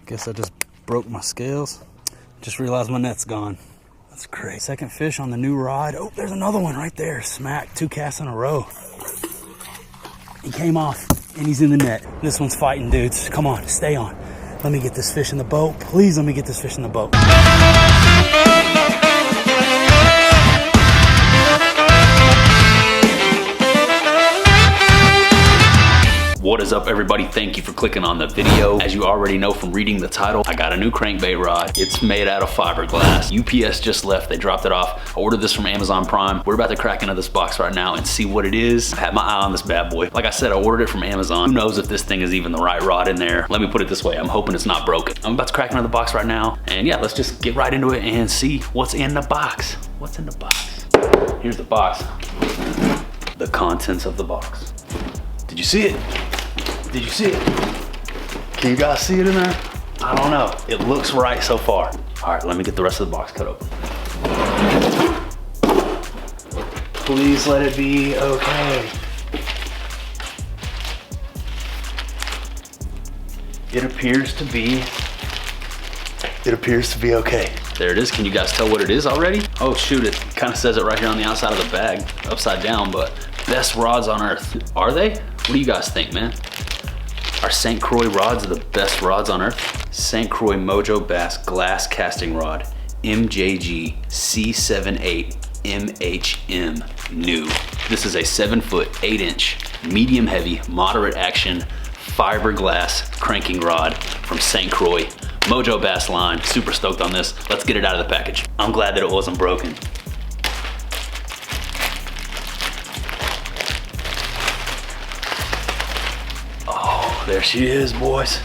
Guess I just broke my scales. Just realized my net's gone. That's crazy. Second fish on the new rod. Oh, there's another one right there. Smack, 2 casts in a row. He came off and he's in the net. This one's fighting, dudes. Come on, stay on. Let me get this fish in the boat. Please let me get this fish in the boat. What is up, everybody? Thank you for clicking on the video. As you already know from reading the title, I got a new crankbait rod. It's made out of fiberglass. UPS just left, they dropped it off. I ordered this from Amazon Prime. We're about to crack into this box right now and see what it is. I had my eye on this bad boy. Like I said, I ordered it from Amazon. Who knows if this thing is even the right rod in there. Let me put it this way, I'm hoping it's not broken. I'm about to crack into the box right now. And yeah, let's just get right into it and see what's in the box. What's in the box? Here's the box. The contents of the box. Did you see it? Did you see it? Can you guys see it in there? I don't know. It looks right so far. All right, let me get the rest of the box cut open. Please let it be okay. It appears to be okay. There it is. Can you guys tell what it is already? Oh shoot, it kind of says it right here on the outside of the bag, upside down, but best rods on earth. Are they? What do you guys think, man? Are St. Croix rods the best rods on earth? St. Croix Mojo Bass Glass Casting Rod, MJG C78 MHM new. This is a 7-foot, 8-inch, medium heavy, moderate action, fiberglass cranking rod from St. Croix. Mojo Bass line, super stoked on this. Let's get it out of the package. I'm glad that it wasn't broken. There she is, boys.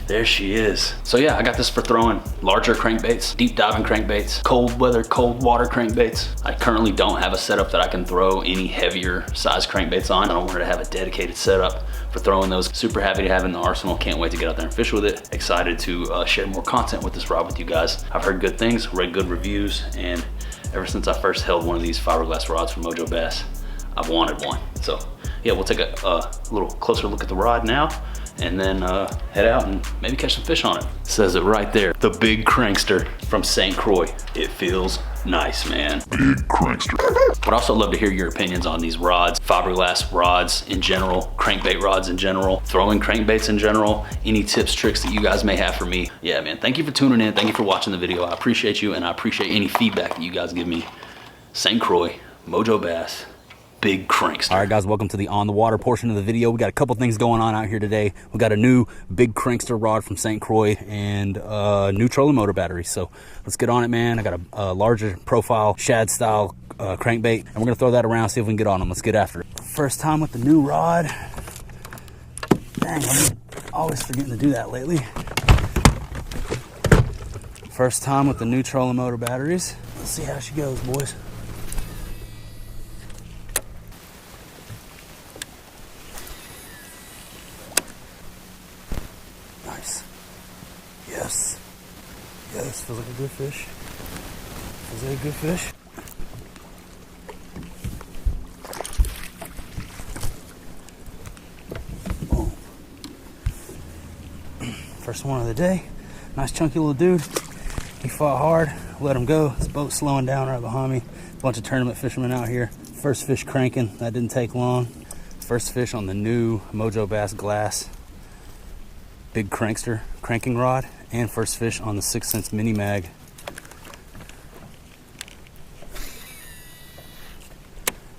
There she is. So yeah, I got this for throwing larger crankbaits, deep diving crankbaits, cold weather, cold water crankbaits. I currently don't have a setup that I can throw any heavier size crankbaits on. I don't want to have a dedicated setup for throwing those. Super happy to have in the arsenal. Can't wait to get out there and fish with it. Excited to share more content with this rod with you guys. I've heard good things, read good reviews, and ever since I first held one of these fiberglass rods from Mojo Bass, I've wanted one. So yeah, we'll take a little closer look at the rod now and then head out and maybe catch some fish on it. Says it right there, the big Crankster from St. Croix. It feels nice, man. Big Crankster. Would also love to hear your opinions on these rods, fiberglass rods in general, crankbait rods in general, throwing crankbaits in general, any tips, tricks that you guys may have for me. Yeah, man, thank you for tuning in. Thank you for watching the video. I appreciate you, and I appreciate any feedback that you guys give me. St. Croix, Mojo Bass, big Crankster. All right, guys, welcome to the on the water portion of the video. We got a couple things going on out here today. We got a new big Crankster rod from St. Croix and new trolling motor battery. So let's get on it, man. I got a larger profile shad style crankbait, and we're gonna throw that around, see if we can get on them. Let's get after it. First time with the new rod. Dang, I'm always forgetting to do that lately. First time with the new trolling motor batteries. Let's see how she goes, boys. Yes. Yes, feels like a good fish. Feels like a good fish. Boom. First one of the day. Nice chunky little dude. He fought hard, let him go. This boat's slowing down right behind me. Bunch of tournament fishermen out here. First fish cranking, that didn't take long. First fish on the new Mojo Bass Glass big Crankster cranking rod, and first fish on the 6 cents mini mag.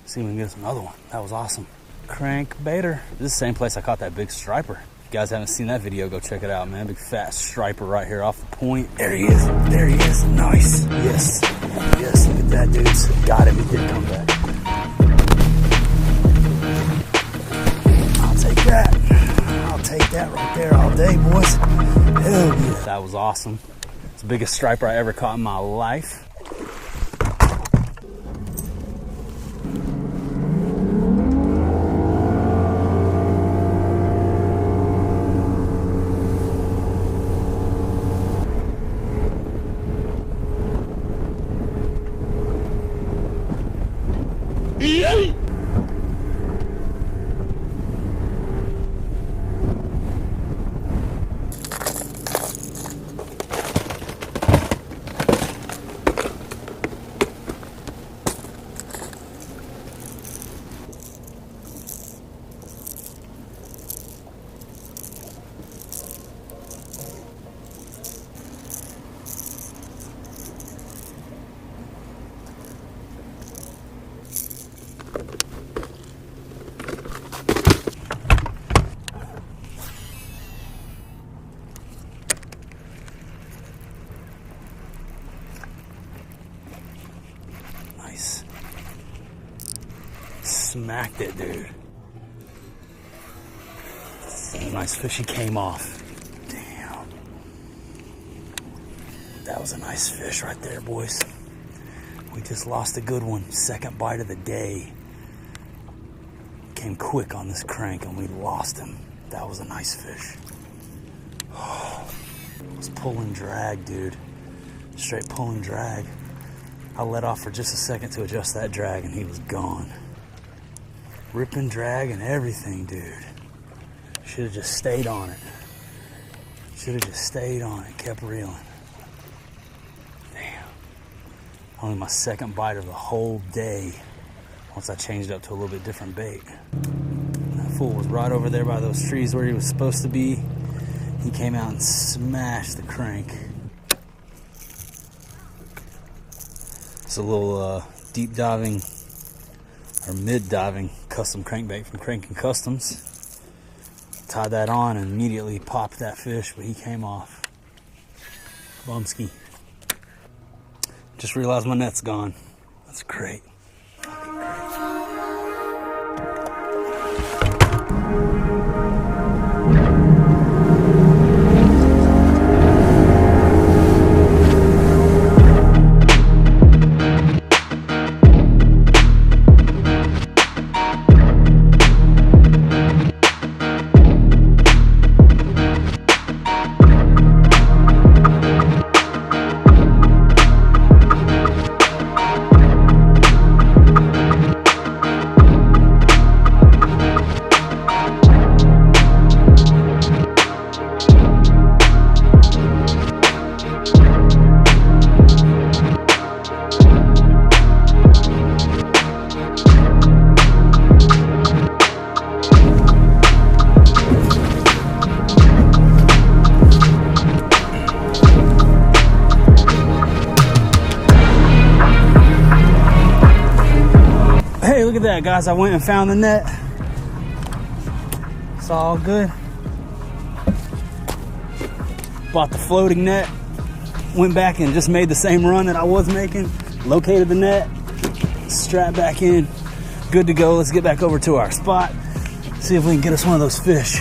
See if we can get us another one. That was awesome. Crankbaiter. This is the same place I caught that big striper. If you guys haven't seen that video, go check it out, man. Big fat striper right here off the point. There he is. There he is. Nice. Yes. Yes, look at that, dudes. Got him. He did come back. I'll take that. Take that right there all day, boys. Hell yeah. That was awesome. It's the biggest striper I ever caught in my life. smacked it, dude. Nice fish, he came off. Damn. That was a nice fish right there, boys. We just lost a good one. Second bite of the day. Came quick on this crank and we lost him. That was a nice fish. Oh, it was pulling drag, dude. Straight pulling drag. I let off for just a second to adjust that drag and he was gone. Ripping drag and everything, dude. Should have just stayed on it. Should have just stayed on it, kept reeling. Damn. Only my second bite of the whole day once I changed up to a little bit different bait. That fool was right over there by those trees where he was supposed to be. He came out and smashed the crank. It's a little deep diving or mid diving custom crankbait from Cranking Customs. Tied that on and immediately popped that fish, but he came off. Bumsky. Just realized my net's gone. That's great. Hey, look at that, guys. I went and found the net. It's all good. Bought the floating net. Went back and just made the same run that I was making. Located the net. Strapped back in. Good to go. Let's get back over to our spot. See if we can get us one of those fish.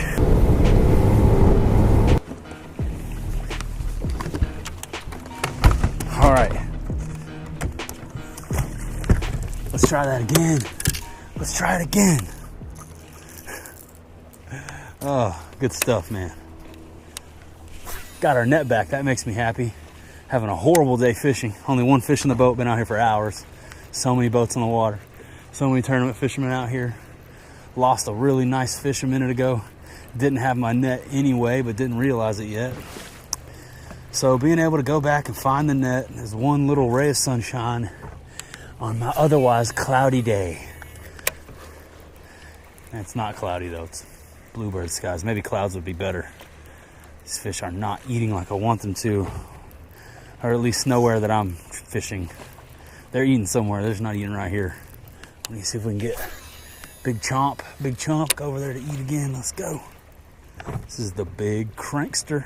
All right. Let's try that again. Let's try it again. Oh, good stuff, man. Got our net back. That makes me happy. Having a horrible day fishing. Only one fish in the boat. Been out here for hours. So many boats on the water. So many tournament fishermen out here. Lost a really nice fish a minute ago. Didn't have my net anyway, but didn't realize it yet. So being able to go back and find the net is one little ray of sunshine on my otherwise cloudy day. And it's not cloudy though, it's bluebird skies. Maybe clouds would be better. These fish are not eating like I want them to, or at least nowhere that I'm fishing. They're eating somewhere, they're just not eating right here. Let me see if we can get big chunk over there to eat again. Let's go. This is the big Crankster.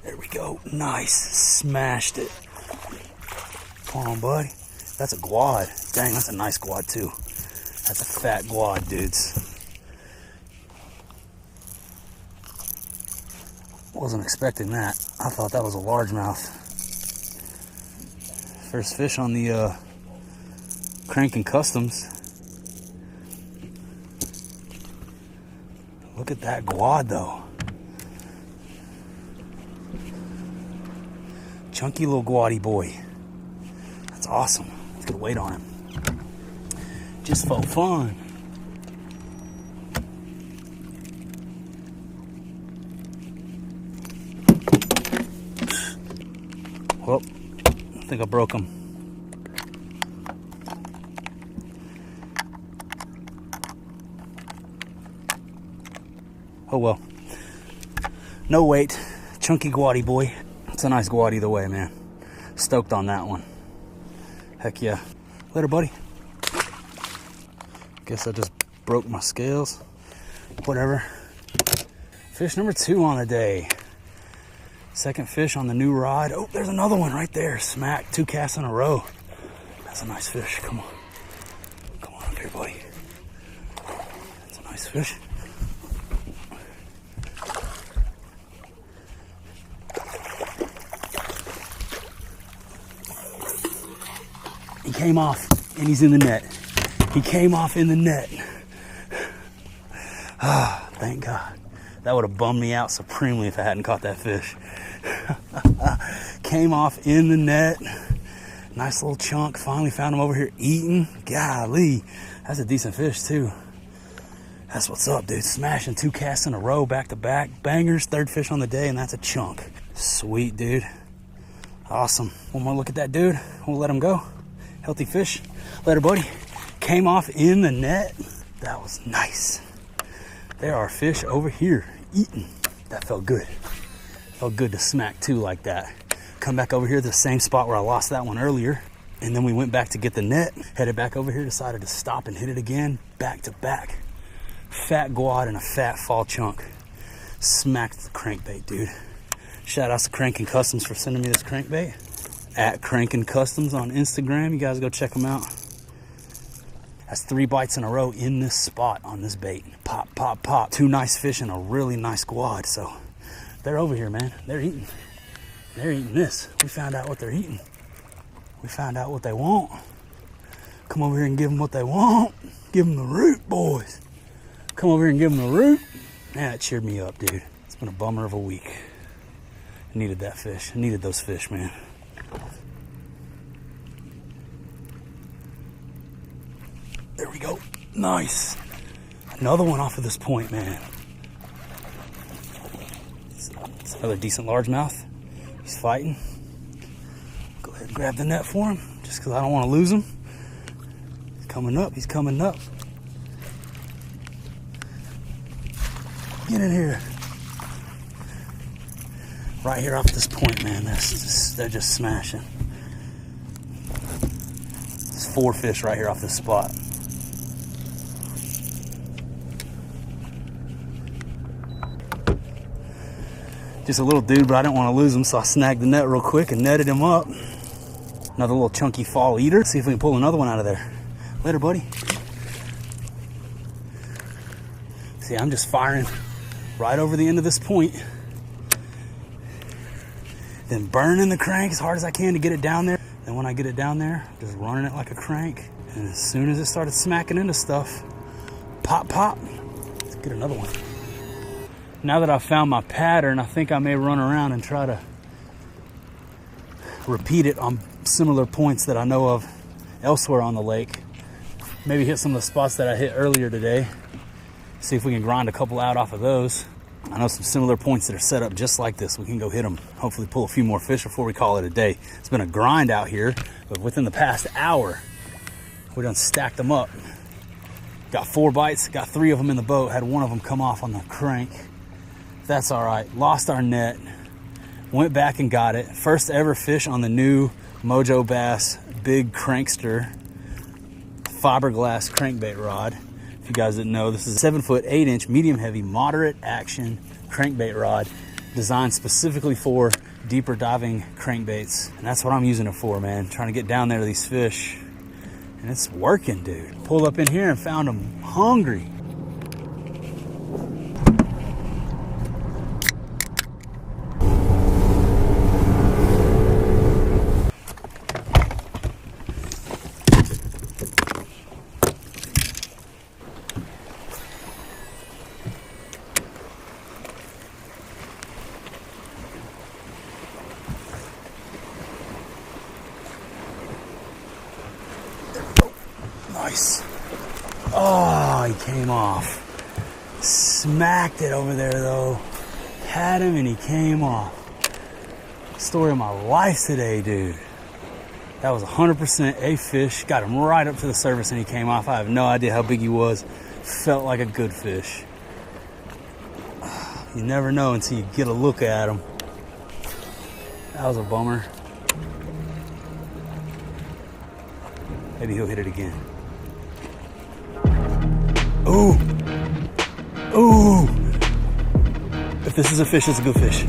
There we go. Nice. Smashed it. Come on, buddy. That's a guad. Dang, that's a nice guad, too. That's a fat guad, dudes. Wasn't expecting that. I thought that was a largemouth. First fish on the Cranking Customs. Look at that guad, though. Chunky little guaddy boy. That's awesome. Let's get a weight on him. Just for fun. Well, I think I broke him. Oh well. No weight. Chunky guaddy boy. It's a nice guad either way, man. Stoked on that one. Heck yeah. Later, buddy. Guess I just broke my scales. Whatever. Fish number 2 on the day. Second fish on the new rod. Oh, there's another one right there. Smack, 2 casts in a row. That's a nice fish. Come on. Come on up here, buddy. That's a nice fish. He came off and he's in the net. He came off in the net. Ah, thank God. That would have bummed me out supremely if I hadn't caught that fish. Came off in the net. Nice little chunk. Finally found him over here eating. Golly, that's a decent fish too. That's what's up, dude. Smashing 2 casts in a row, back to back. Bangers, 3rd fish on the day, and that's a chunk. Sweet, dude. Awesome. One more look at that dude. We'll let him go. Healthy fish. Later, buddy. Came off in the net. That was nice. There are fish over here eating. That felt good. Felt good to smack 2 like that. Come back over here to the same spot where I lost that one earlier. And then we went back to get the net. Headed back over here, decided to stop and hit it again. Back to back. Fat guad and a fat fall chunk. Smacked the crankbait, dude. Shout out to Crankin' Customs for sending me this crankbait. At Crankin' Customs on Instagram. You guys go check them out. That's 3 bites in a row in this spot on this bait. Pop, pop, pop. 2 nice fish and a really nice guad. So they're over here, man. They're eating. They're eating this. We found out what they're eating. We found out what they want. Come over here and give them what they want. Give them the root, boys. Come over here and give them the root. Man, that cheered me up, dude. It's been a bummer of a week. I needed that fish. I needed those fish, man. There we go. Nice. Another one off of this point, man. It's another decent largemouth. He's fighting. Go ahead and grab the net for him, just because I don't want to lose him. He's coming up. He's coming up. Get in here. Right here off this point, man. They're just smashing. There's 4 fish right here off this spot. Just a little dude, but I didn't want to lose him, so I snagged the net real quick and netted him up. Another little chunky fall eater. See if we can pull another one out of there. Later, buddy. See, I'm just firing right over the end of this point. Then burning the crank as hard as I can to get it down there. And when I get it down there, just running it like a crank. And as soon as it started smacking into stuff, pop, pop. Let's get another one. Now that I've found my pattern, I think I may run around and try to repeat it on similar points that I know of elsewhere on the lake. Maybe hit some of the spots that I hit earlier today. See if we can grind a couple out off of those. I know some similar points that are set up just like this. We can go hit them, hopefully pull a few more fish before we call it a day. It's been a grind out here, but within the past hour, we done stacked them up. Got 4 bites, got 3 of them in the boat, had one of them come off on the crank. That's all right. Lost our net, went back and got it. First ever fish on the new Mojo Bass big Crankster fiberglass crankbait rod. If you guys didn't know, this is a 7-foot 8-inch medium heavy moderate action crankbait rod designed specifically for deeper diving crankbaits. And that's what I'm using it for, man. Trying to get down there to these fish. And it's working, dude. Pulled up in here and found them hungry. Nice. Oh, he came off. Smacked it over there though. Had him and he came off. Story of my life today, dude. That was 100% a fish. Got him right up to the surface and he came off. I have no idea how big he was. Felt like a good fish. You never know until you get a look at him. That was a bummer. Maybe he'll hit it again. Ooh. Ooh. this is a fish, it's a good fish.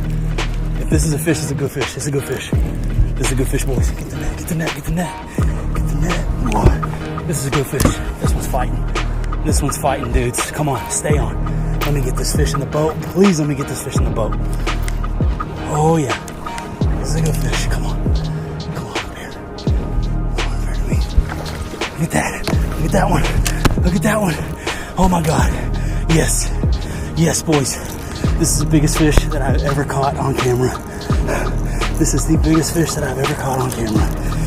If this is a fish, it's a good fish. It's a good fish. This is a good fish, boys. Get the net, get the net, get the net. Get the net. Boy, this is a good fish. This one's fighting. This one's fighting, dudes. Come on, stay on. Let me get this fish in the boat. Please let me get this fish in the boat. Oh, yeah. This is a good fish. Come on. Come on, bear. Come on, bear to me. Look at that. Look at that one. Look at that one. Oh, my God. Yes. Yes, boys. This is the biggest fish that I've ever caught on camera. This is the biggest fish that I've ever caught on camera.